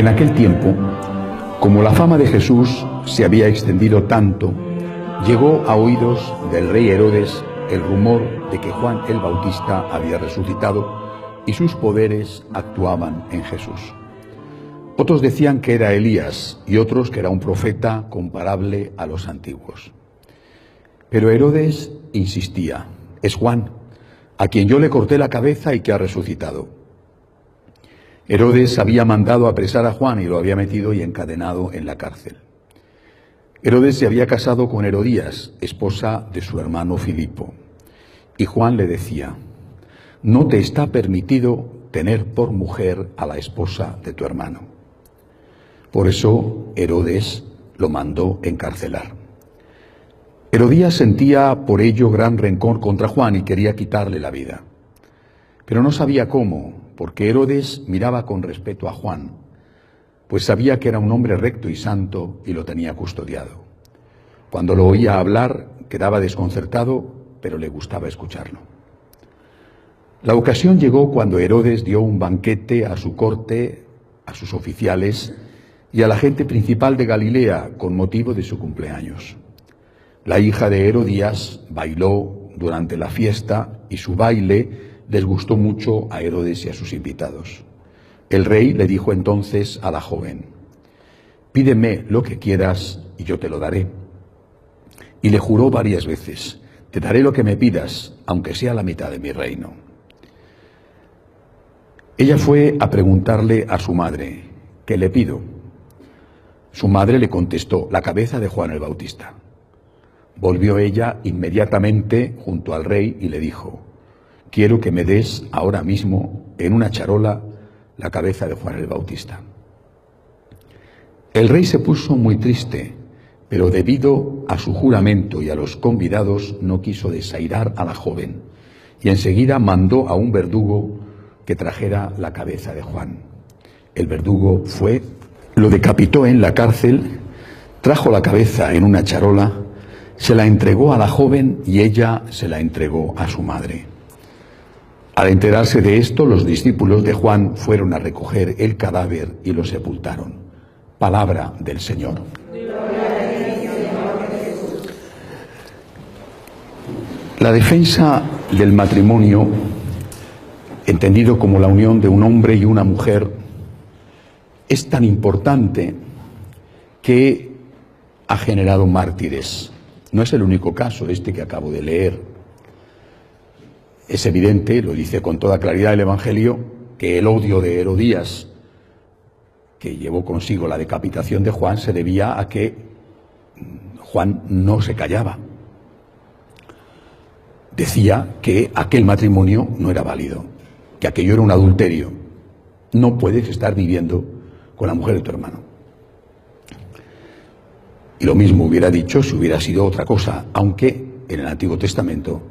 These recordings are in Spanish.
En aquel tiempo, como la fama de Jesús se había extendido tanto, llegó a oídos del rey Herodes el rumor de que Juan el Bautista había resucitado y sus poderes actuaban en Jesús. Otros decían que era Elías y otros que era un profeta comparable a los antiguos. Pero Herodes insistía: es Juan, a quien yo le corté la cabeza y que ha resucitado. Herodes había mandado apresar a Juan y lo había metido y encadenado en la cárcel. Herodes se había casado con Herodías, esposa de su hermano Filipo. Y Juan le decía: no te está permitido tener por mujer a la esposa de tu hermano. Por eso Herodes lo mandó encarcelar. Herodías sentía por ello gran rencor contra Juan y quería quitarle la vida. Pero no sabía cómo, porque Herodes miraba con respeto a Juan, pues sabía que era un hombre recto y santo y lo tenía custodiado. Cuando lo oía hablar, quedaba desconcertado, pero le gustaba escucharlo. La ocasión llegó cuando Herodes dio un banquete a su corte, a sus oficiales y a la gente principal de Galilea con motivo de su cumpleaños. La hija de Herodías bailó durante la fiesta y su baile les gustó mucho a Herodes y a sus invitados. El rey le dijo entonces a la joven: pídeme lo que quieras y yo te lo daré. Y le juró varias veces: te daré lo que me pidas, aunque sea la mitad de mi reino. Ella fue a preguntarle a su madre: ¿qué le pido? Su madre le contestó: la cabeza de Juan el Bautista. Volvió ella inmediatamente junto al rey y le dijo: quiero que me des ahora mismo en una charola la cabeza de Juan el Bautista. El rey se puso muy triste, pero debido a su juramento y a los convidados no quiso desairar a la joven y enseguida mandó a un verdugo que trajera la cabeza de Juan. El verdugo fue, lo decapitó en la cárcel, trajo la cabeza en una charola, se la entregó a la joven y ella se la entregó a su madre. Al enterarse de esto, los discípulos de Juan fueron a recoger el cadáver y lo sepultaron. Palabra del Señor. La defensa del matrimonio, entendido como la unión de un hombre y una mujer, es tan importante que ha generado mártires. No es el único caso este que acabo de leer. Es evidente, lo dice con toda claridad el Evangelio, que el odio de Herodías, que llevó consigo la decapitación de Juan, se debía a que Juan no se callaba. Decía que aquel matrimonio no era válido, que aquello era un adulterio. No puedes estar viviendo con la mujer de tu hermano. Y lo mismo hubiera dicho si hubiera sido otra cosa, aunque en el Antiguo Testamento,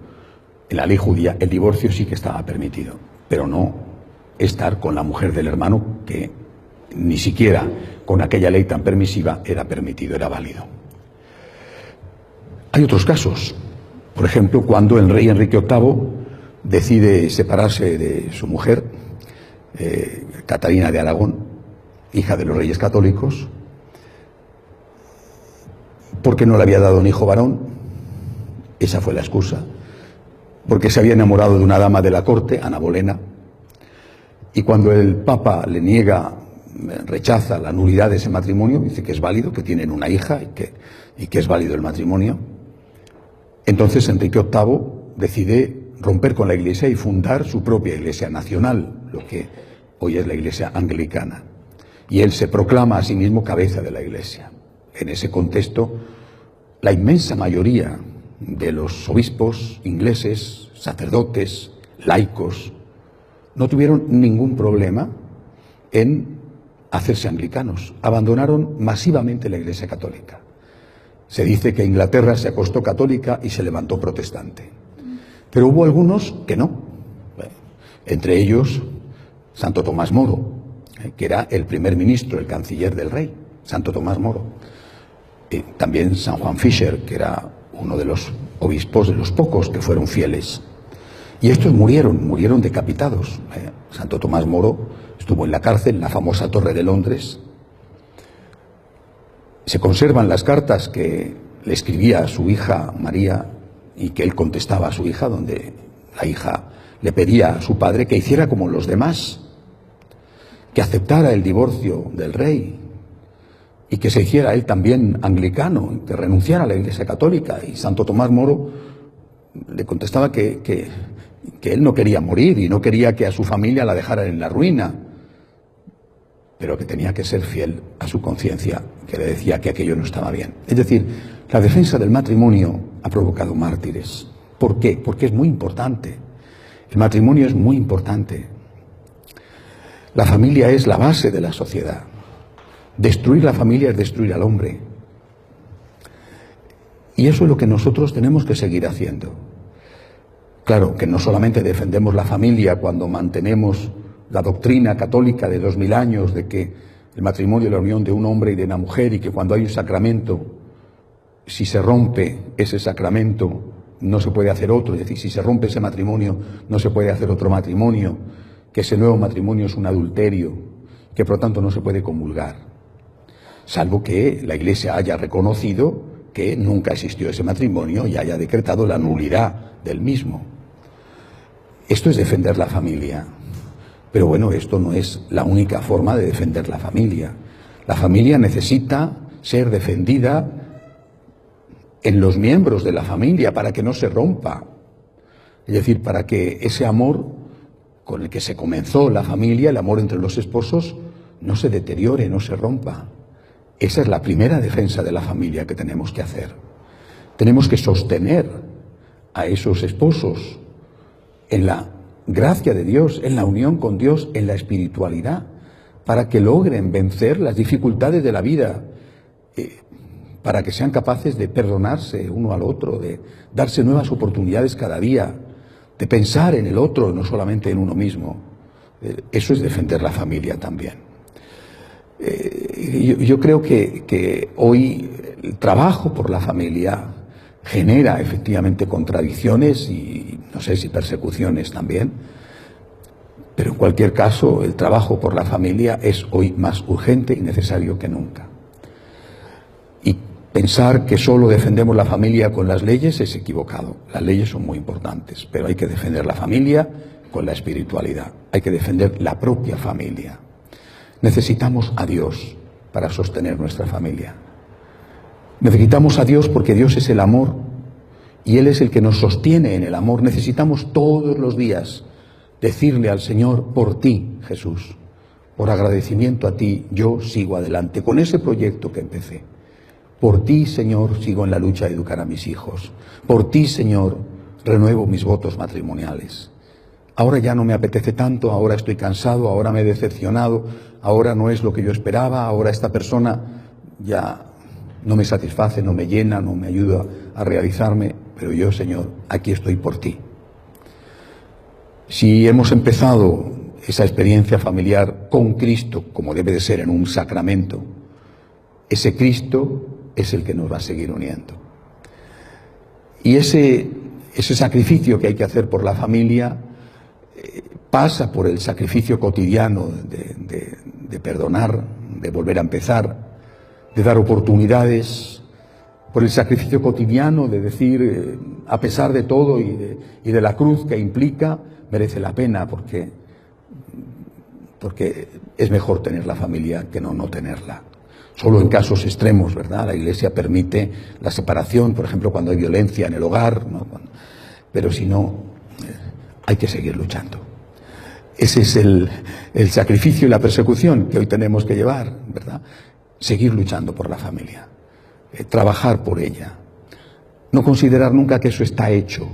en la ley judía, el divorcio sí que estaba permitido, pero no estar con la mujer del hermano, que ni siquiera con aquella ley tan permisiva era permitido, era válido. Hay otros casos. Por ejemplo, cuando el rey Enrique VIII decide separarse de su mujer, Catalina de Aragón, hija de los reyes católicos, porque no le había dado un hijo varón. Esa fue la excusa. Porque se había enamorado de una dama de la corte, Ana Bolena, y cuando el Papa le rechaza la nulidad de ese matrimonio, dice que es válido, que tienen una hija y que es válido el matrimonio, entonces Enrique VIII decide romper con la Iglesia y fundar su propia Iglesia nacional, lo que hoy es la Iglesia anglicana. Y él se proclama a sí mismo cabeza de la Iglesia. En ese contexto, la inmensa mayoría de los obispos ingleses, sacerdotes, laicos, no tuvieron ningún problema en hacerse anglicanos. Abandonaron masivamente la Iglesia católica. Se dice que Inglaterra se acostó católica y se levantó protestante. Pero hubo algunos que no. Entre ellos, Santo Tomás Moro, que era el primer ministro, el canciller del rey, Santo Tomás Moro. También San Juan Fisher, que era uno de los obispos, de los pocos que fueron fieles. Y estos murieron decapitados. Santo Tomás Moro estuvo en la cárcel, en la famosa Torre de Londres. Se conservan las cartas que le escribía a su hija María y que él contestaba a su hija, donde la hija le pedía a su padre que hiciera como los demás, que aceptara el divorcio del rey y que se hiciera él también anglicano, que renunciara a la Iglesia Católica. Y Santo Tomás Moro le contestaba que él no quería morir y no quería que a su familia la dejaran en la ruina, pero que tenía que ser fiel a su conciencia, que le decía que aquello no estaba bien. Es decir, la defensa del matrimonio ha provocado mártires. ¿Por qué? Porque es muy importante. El matrimonio es muy importante. La familia es la base de la sociedad. Destruir la familia es destruir al hombre. Y eso es lo que nosotros tenemos que seguir haciendo. Claro que no solamente defendemos la familia cuando mantenemos la doctrina católica de 2000 años de que el matrimonio es la unión de un hombre y de una mujer y que cuando hay un sacramento, si se rompe ese sacramento, no se puede hacer otro. Es decir, si se rompe ese matrimonio, no se puede hacer otro matrimonio, que ese nuevo matrimonio es un adulterio, que por lo tanto no se puede comulgar, salvo que la Iglesia haya reconocido que nunca existió ese matrimonio y haya decretado la nulidad del mismo. Esto es defender la familia. Pero bueno, esto no es la única forma de defender la familia. La familia necesita ser defendida en los miembros de la familia para que no se rompa. Es decir, para que ese amor con el que se comenzó la familia, el amor entre los esposos, no se deteriore, no se rompa. Esa es la primera defensa de la familia que tenemos que hacer. Tenemos que sostener a esos esposos en la gracia de Dios, en la unión con Dios, en la espiritualidad, para que logren vencer las dificultades de la vida, para que sean capaces de perdonarse uno al otro, de darse nuevas oportunidades cada día, de pensar en el otro, no solamente en uno mismo. Eso es defender la familia también. Yo creo que hoy el trabajo por la familia genera efectivamente contradicciones y no sé si persecuciones también, pero en cualquier caso el trabajo por la familia es hoy más urgente y necesario que nunca. Y pensar que solo defendemos la familia con las leyes es equivocado. Las leyes son muy importantes, pero hay que defender la familia con la espiritualidad. Hay que defender la propia familia. Necesitamos a Dios para sostener nuestra familia. Necesitamos a Dios porque Dios es el amor y Él es el que nos sostiene en el amor. Necesitamos todos los días decirle al Señor: por ti, Jesús, por agradecimiento a ti, yo sigo adelante con ese proyecto que empecé. Por ti, Señor, sigo en la lucha de educar a mis hijos. Por ti, Señor, renuevo mis votos matrimoniales. Ahora ya no me apetece tanto, ahora estoy cansado, ahora me he decepcionado, ahora no es lo que yo esperaba, ahora esta persona ya no me satisface, no me llena, no me ayuda a realizarme, pero yo, Señor, aquí estoy por ti. Si hemos empezado esa experiencia familiar con Cristo, como debe de ser en un sacramento, ese Cristo es el que nos va a seguir uniendo. Y ese sacrificio que hay que hacer por la familia pasa por el sacrificio cotidiano de perdonar, de volver a empezar, de dar oportunidades, por el sacrificio cotidiano de decir, a pesar de todo y de la cruz que implica, merece la pena porque es mejor tener la familia que no tenerla. Solo en casos extremos, ¿verdad? La Iglesia permite la separación, por ejemplo, cuando hay violencia en el hogar, ¿no? Pero si no, hay que seguir luchando. Ese es el sacrificio y la persecución que hoy tenemos que llevar, ¿verdad? Seguir luchando por la familia, trabajar por ella, no considerar nunca que eso está hecho.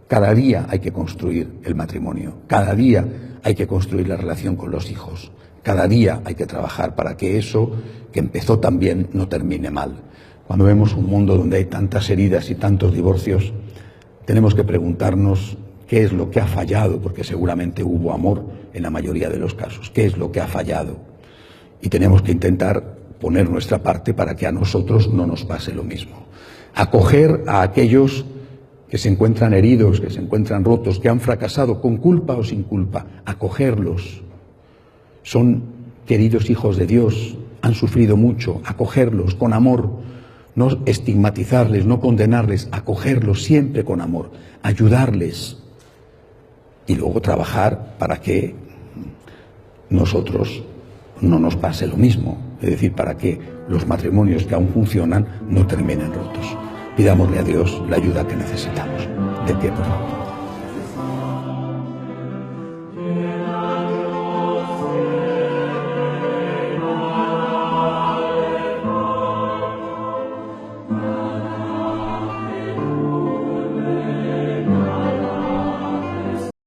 Cada día hay que construir el matrimonio, cada día hay que construir la relación con los hijos, cada día hay que trabajar para que eso que empezó tan bien no termine mal. Cuando vemos un mundo donde hay tantas heridas y tantos divorcios, tenemos que preguntarnos qué es lo que ha fallado, porque seguramente hubo amor en la mayoría de los casos. ¿Qué es lo que ha fallado? Y tenemos que intentar poner nuestra parte para que a nosotros no nos pase lo mismo. Acoger a aquellos que se encuentran heridos, que se encuentran rotos, que han fracasado con culpa o sin culpa, acogerlos. Son queridos hijos de Dios, han sufrido mucho, acogerlos con amor, no estigmatizarles, no condenarles, acogerlos siempre con amor, ayudarles y luego trabajar para que nosotros no nos pase lo mismo, es decir, para que los matrimonios que aún funcionan no terminen rotos. Pidámosle a Dios la ayuda que necesitamos. De pie, por favor.